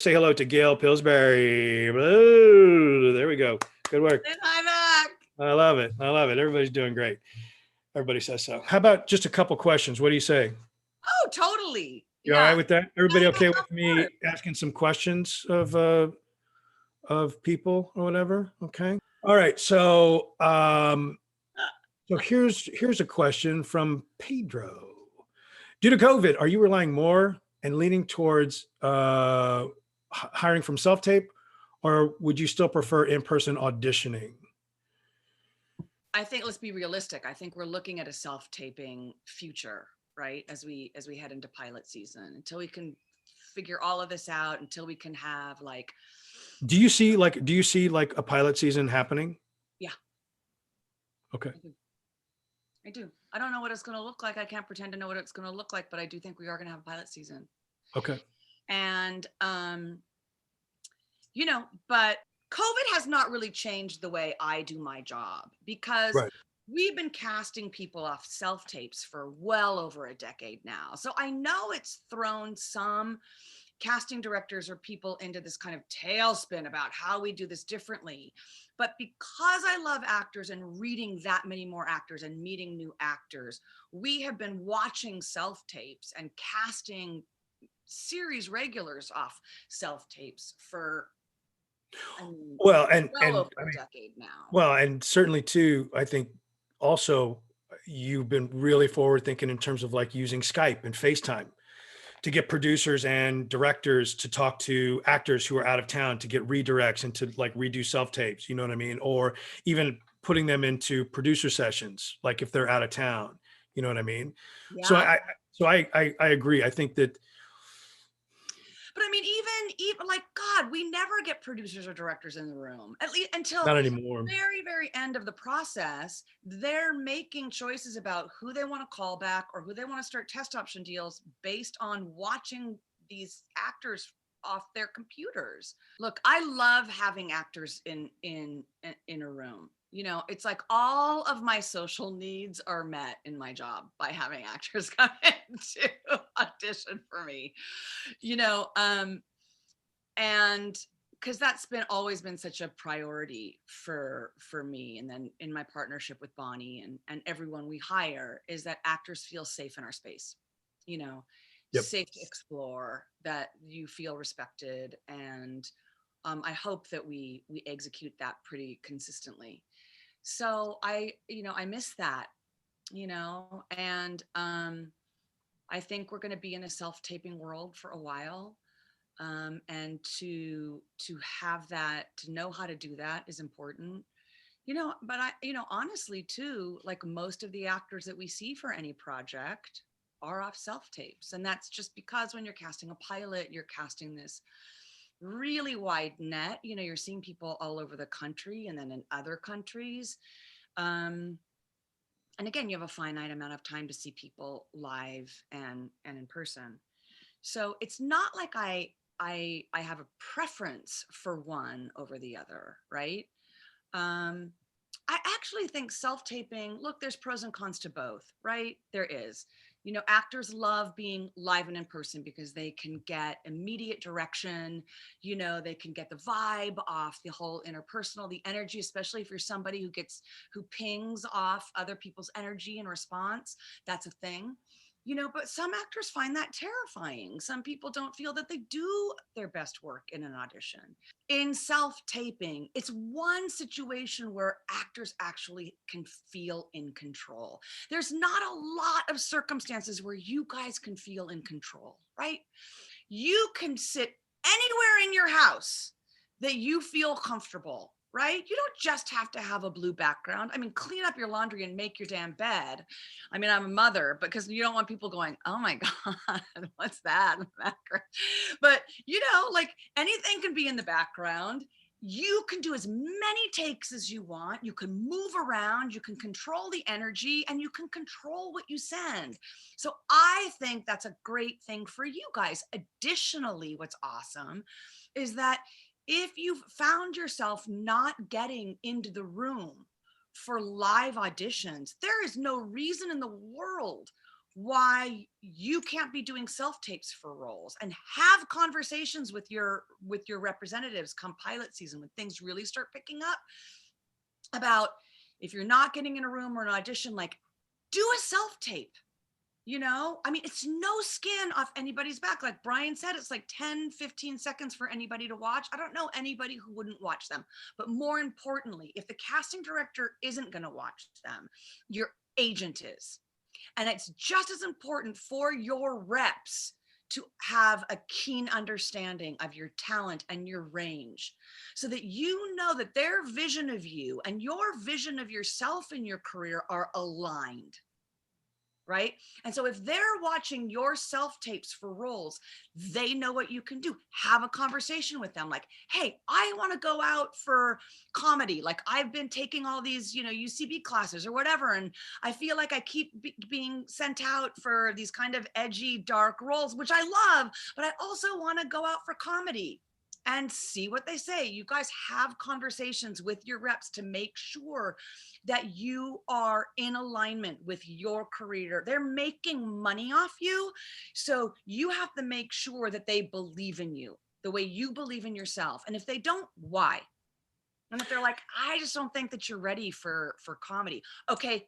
Say hello to Gayle Pillsbury. Ooh, there we go. Good work. And I'm back. I love it. I love it. Everybody's doing great. Everybody says so. How about just a couple questions? What do you say? Oh, totally. You all right Yeah. with that? Everybody Yeah, okay of with me course. asking some questions of people or whatever? Okay. All right. So here's a question from Pedro. Due to COVID, are you relying more and leaning towards hiring from self tape, or would you still prefer in person auditioning? I think let's be realistic. I think we're looking at a self-taping future, right? As we head into pilot season, until we can figure all of this out, until we can have like, Do you see like a pilot season happening? yeah, Okay. I do. I do. I don't know what it's going to look like. I can't pretend to know what it's going to look like, but I do think we are going to have a pilot season. Okay. And but COVID has not really changed the way I do my job, because Right. we've been casting people off self tapes for well over a decade now. So I know it's thrown some casting directors or people into this kind of tailspin about how we do this differently. But because I love actors and reading that many more actors and meeting new actors, we have been watching self tapes and casting series regulars off self tapes for, I mean, Well, and well and over I a mean, decade now. well, and certainly too, I think also you've been really forward thinking in terms of like using Skype and FaceTime to get producers and directors to talk to actors who are out of town to get redirects and to like redo self tapes, you know what I mean? Or even putting them into producer sessions, like if they're out of town, you know what I mean? So Yeah. I agree. I think that But I mean, even like, God, we never get producers or directors in the room, at least until not anymore. very, very end of the process. They're making choices about who they want to call back or who they want to start test option deals based on watching these actors off their computers. Look, I love having actors in a room. It's like all of my social needs are met in my job by having actors come in to audition for me. you know um and because that's been always been such a priority for me, and then in my partnership with Bonnie and everyone we hire, is that actors feel safe in our space, you know Yep. safe to explore, that you feel respected. And I hope that we execute that pretty consistently. So I miss that, and I think we're going to be in a self-taping world for a while. And to have that, to know how to do that is important. But honestly too, like most of the actors that we see for any project are off self-tapes. And that's just because when you're casting a pilot, you're casting this really wide net. You're seeing people all over the country and then in other countries. Um, and again, you have a finite amount of time to see people live and in person. So it's not like I have a preference for one over the other, right? um I actually think self-taping, look, there's pros and cons to both, right? There is. Actors love being live and in person because they can get immediate direction. They can get the vibe off the whole interpersonal, the energy, especially if you're somebody who pings off other people's energy and response. That's a thing. But some actors find that terrifying. Some people don't feel that they do their best work in an audition. In self-taping, it's one situation where actors actually can feel in control. There's not a lot of circumstances where you guys can feel in control, right? You can sit anywhere in your house that you feel comfortable, right? You don't just have to have a blue background. I mean, clean up your laundry and make your damn bed. I mean, I'm a mother, because you don't want people going, oh my God, what's that in the background? But, like, anything can be in the background. You can do as many takes as you want. You can move around, you can control the energy, and you can control what you send. So I think that's a great thing for you guys. Additionally, what's awesome is that if you've found yourself not getting into the room for live auditions, there is no reason in the world why you can't be doing self-tapes for roles, and have conversations with your representatives come pilot season when things really start picking up about, if you're not getting in a room or an audition, like, do a self-tape. I mean, it's no skin off anybody's back. Like Brian said, it's like 10, 15 seconds for anybody to watch. I don't know anybody who wouldn't watch them. But more importantly, if the casting director isn't going to watch them, your agent is. And it's just as important for your reps to have a keen understanding of your talent and your range, so that you know that their vision of you and your vision of yourself in your career are aligned. Right? And so if they're watching your self-tapes for roles, they know what you can do. Have a conversation with them like, hey, I want to go out for comedy. Like, I've been taking all these, UCB classes or whatever, and I feel like I keep being sent out for these kind of edgy, dark roles, which I love, but I also want to go out for comedy. And see what they say. You guys have conversations with your reps to make sure that you are in alignment with your career. They're making money off you. So you have to make sure that they believe in you the way you believe in yourself. And if they don't, why? And if they're like, I just don't think that you're ready for comedy. Okay,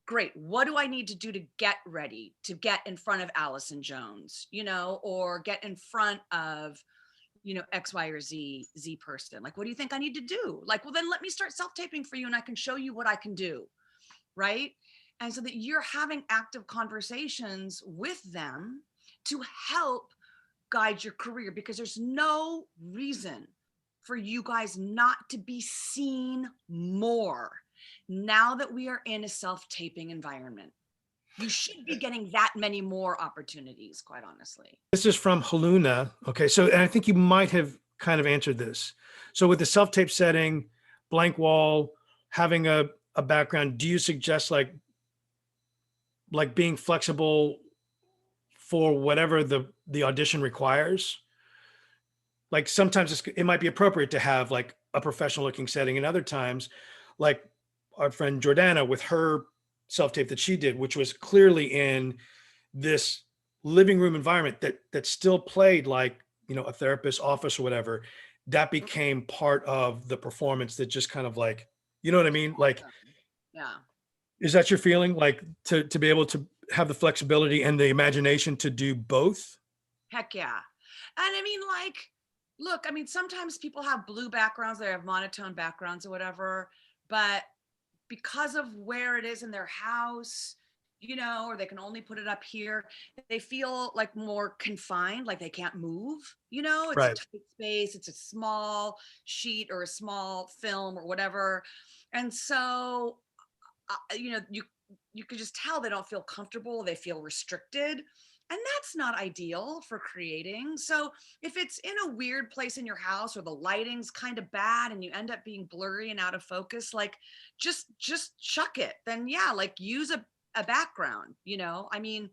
great. What do I need to do to get ready to get in front of Allison Jones, or get in front of X, Y, or Z person? Like, what do you think I need to do? Like, well, then let me start self-taping for you and I can show you what I can do. Right. And so that you're having active conversations with them to help guide your career, because there's no reason for you guys not to be seen more now that we are in a self-taping environment. You should be getting that many more opportunities, quite honestly. This is from Haluna. Okay. So, and I think you might have kind of answered this. So with the self-tape setting, blank wall, having a background, do you suggest like being flexible for whatever the audition requires? Like sometimes it might be appropriate to have like a professional looking setting, and other times, like our friend Jordana with her self-tape that she did, which was clearly in this living room environment that still played like, a therapist's office or whatever, that became part of the performance that just kind of like, you know what I mean? Like, yeah. Is that your feeling? Like to be able to have the flexibility and the imagination to do both? Heck yeah. And I mean, like, look, I mean, sometimes people have blue backgrounds, they have monotone backgrounds or whatever, but because of where it is in their house, or they can only put it up here, they feel like more confined, like they can't move, it's Right. a tight space, it's a small sheet or a small film or whatever. And so, you could just tell they don't feel comfortable, they feel restricted. And that's not ideal for creating. So if it's in a weird place in your house, or the lighting's kind of bad and you end up being blurry and out of focus, like just chuck it. Then yeah, like use a background, I mean,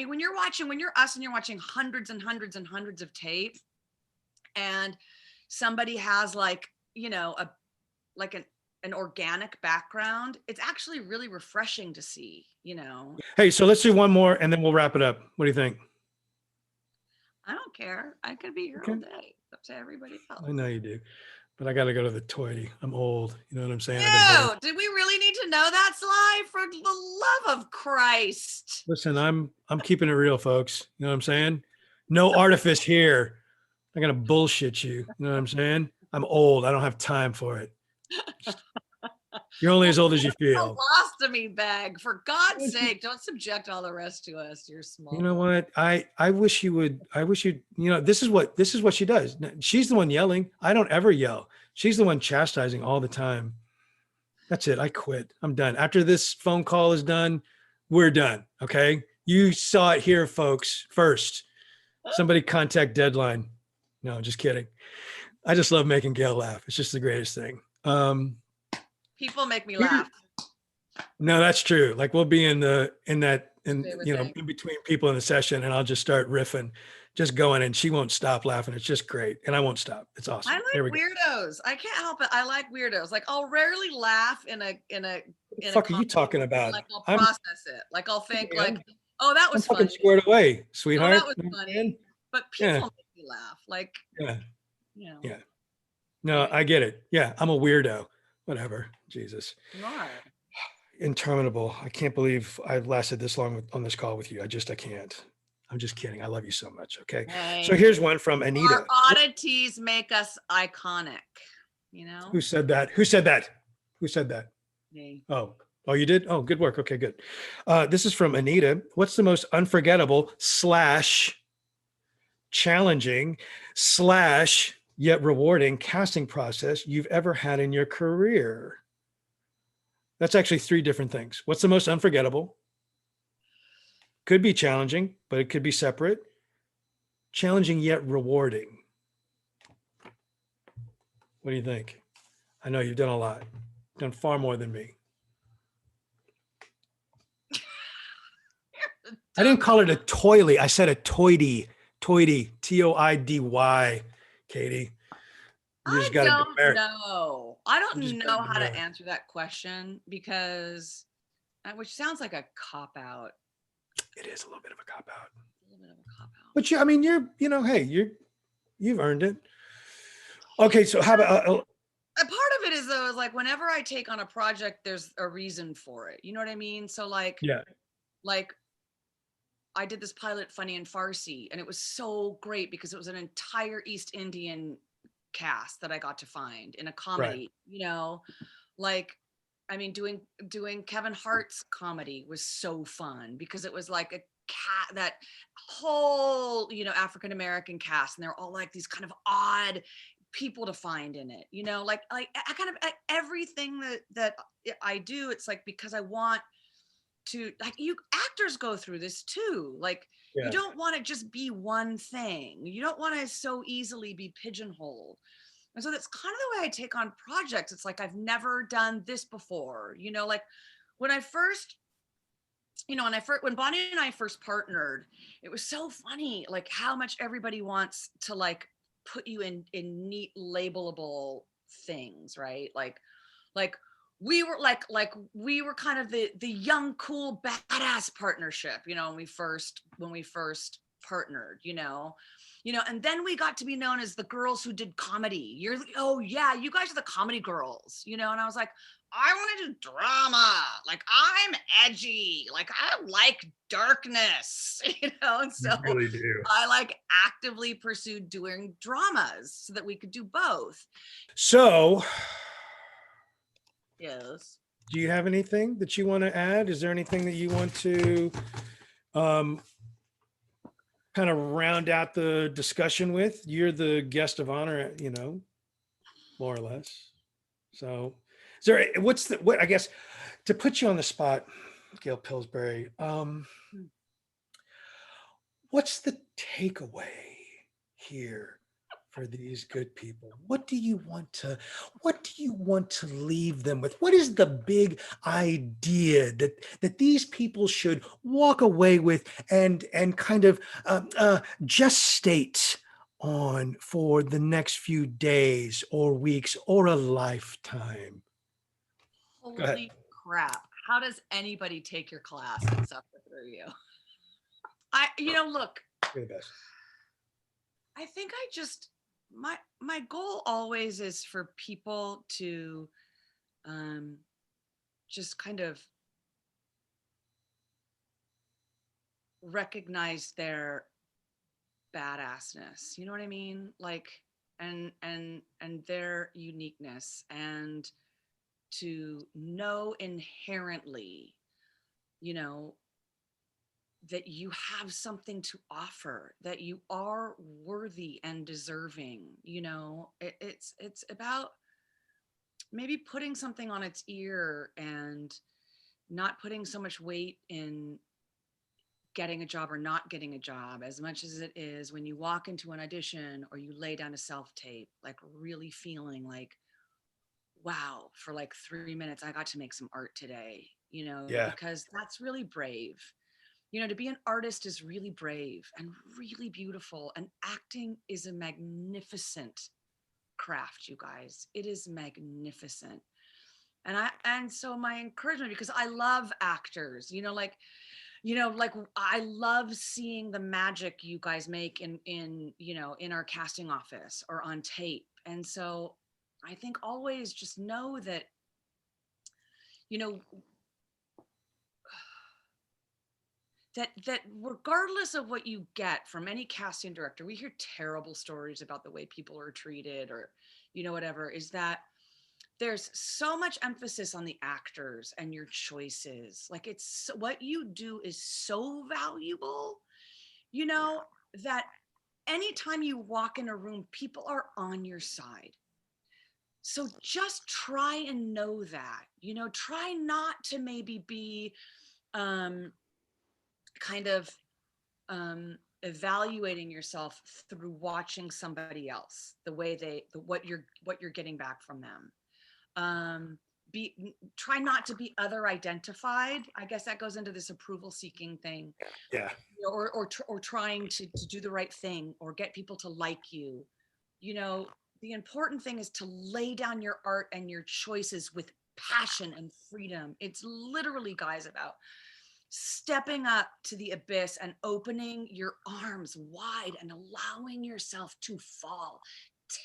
when you're us and you're watching hundreds and hundreds and hundreds of tape, and somebody has like, an organic background, it's actually really refreshing to see, Hey, so let's do one more and then we'll wrap it up. What do you think? I don't care. I could be here Okay. all day. It's up to everybody else. I know you do, but I got to go to the toilet. I'm old. You know what I'm saying? Ew, did we really need to know that, Sly? For the love of Christ. Listen, I'm keeping it real, folks. You know what I'm saying? No artifice here. I'm gonna bullshit you. You know what I'm saying? I'm old. I don't have time for it. You're only as old as you feel. Colostomy bag. For God's sake, don't subject all the rest to us. You're small. You know what? I wish you would. I wish you. This is what she does. She's the one yelling. I don't ever yell. She's the one chastising all the time. That's it. I quit. I'm done. After this phone call is done, we're done. Okay. You saw it here, folks. First, somebody contact Deadline. No, just kidding. I just love making Gayle laugh. It's just the greatest thing. People make me laugh. No, that's true. Like we'll be in that and Favorite thing. in between people in the session, and I'll just start riffing, just going, and she won't stop laughing. It's just great, and I won't stop. It's I awesome. There we like go. weirdos. I can't help it. I like weirdos. Like I'll rarely laugh What the in a fuck are you comedy, talking and about? like I'll I'm process it. Like I'll think man, like, oh, that I'm was fucking funny. squared away, Oh, that sweetheart. was You know what I'm saying? funny. But Yeah, people make me laugh. Like, yeah, you know, yeah. No, anyway, I get it. Yeah, I'm a weirdo. Whatever. Jesus. you are. Interminable. I can't believe I've lasted this long on this call with you. I can't. I'm just kidding. I love you so much. Okay. So Hey, here's one from our Anita. oddities make us iconic, you know? Who said that? Who said that? Who said that? Me. Oh, oh, you did? Oh, good work. Okay, good. This is from Anita. What's the most unforgettable slash challenging slash yet rewarding casting process you've ever had in your career? That's actually three different things. What's the most unforgettable? Could be challenging, but it could be separate. Challenging yet rewarding. What do you think? I know you've done a lot, done far more than me. I didn't call it a toily. I said a toidy, Toidy, Katie. You I just got to don't declare it. know. I You don't just got know to how declare to it. answer that question because, which sounds like a cop out. It is a little bit of a cop out, A little bit of a cop out. but I mean, hey, you've earned it. Okay, so how about? A part of it is though, is like whenever I take on a project, there's a reason for it. You know what I mean? So Yeah, like I did this pilot Funny and Farsi, and it was so great because it was an entire East Indian cast that I got to find in a right. comedy, like I mean doing Kevin Hart's comedy was so fun because it was like a cat that whole, African American cast, and they're all like these kind of odd people to find in it, like I kind of everything that I do, it's like because I want to, like, you actors go through this too, like you Yeah, don't want to just be one thing, you don't want to so easily be pigeonholed. And so that's kind of the way I take on projects. It's like I've never done this before, like when I first, when Bonnie and I first partnered, it was so funny, like how much everybody wants to like put you in neat labelable things, right? Like we were kind of the young cool badass partnership, when we first partnered, and then we got to be known as the girls who did comedy. Oh yeah, you guys are the comedy girls, and I was like, I want to do drama, like I'm edgy, like I like darkness, and so you really do. I like actively pursued doing dramas so that we could do both. So, Yes. do you have anything that you want to add? Is there anything that you want to um, kind of round out the discussion with? You're the guest of honor, more or less. So, is there what I guess to put you on the spot, Gayle Pillsbury? What's the takeaway here for these good people? What do you want to leave them with? What is the big idea that these people should walk away with and kind of gestate on for the next few days or weeks or a lifetime? Go ahead. Holy crap. How does anybody take your class and suffer through you? Look, You're the best. I think I just, my goal always is for people to um, just kind of recognize their badassness. You know what I mean? Like, and their uniqueness, and to know inherently, you know, that you have something to offer, that you are worthy and deserving. It's about maybe putting something on its ear and not putting so much weight in getting a job or not getting a job as much as it is when you walk into an audition or you lay down a self tape, like really feeling like, wow, for like 3 minutes I got to make some art today, Yeah. because that's really brave. You know, to be an artist is really brave and really beautiful, and acting is a magnificent craft, you guys. It is magnificent. And so my encouragement, because I love actors, like I love seeing the magic you guys make in our casting office or on tape. And so I think always just know that, you know, that regardless of what you get from any casting director, we hear terrible stories about the way people are treated, or, whatever, is that there's so much emphasis on the actors and your choices. Like, it's what you do is so valuable, that anytime you walk in a room, people are on your side. So just try and know that, try not to maybe be kind of evaluating yourself through watching somebody else, what you're getting back from them. Try not to be other identified. I guess that goes into this approval seeking thing. Yeah. Or trying to do the right thing or get people to like you. The important thing is to lay down your art and your choices with passion and freedom. It's literally, guys, about stepping up to the abyss and opening your arms wide and allowing yourself to fall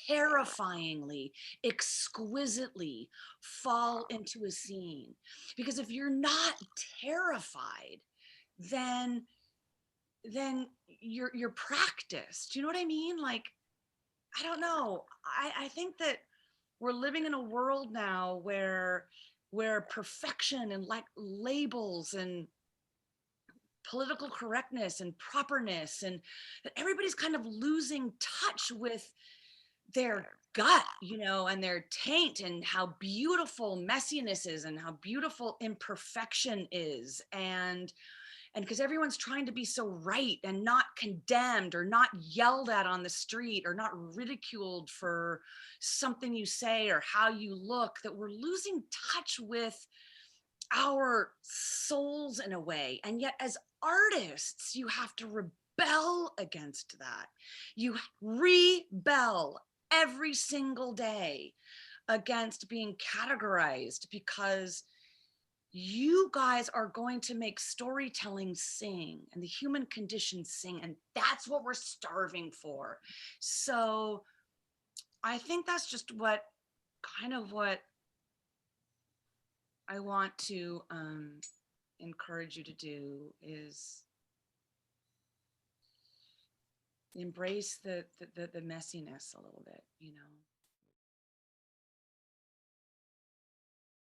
terrifyingly, exquisitely, fall into a scene. Because if you're not terrified, then you're practiced. Do you know what I mean? Like, I don't know. I think that we're living in a world now where perfection and like labels and political correctness and properness, and that everybody's kind of losing touch with their gut, and their taint, and how beautiful messiness is and how beautiful imperfection is. And because everyone's trying to be so right and not condemned or not yelled at on the street or not ridiculed for something you say or how you look, that we're losing touch with our souls in a way. And yet as artists, you have to rebel against that. You rebel every single day against being categorized, because you guys are going to make storytelling sing and the human condition sing, and that's what we're starving for. So I think that's just what I want to encourage you to do, is embrace the messiness a little bit,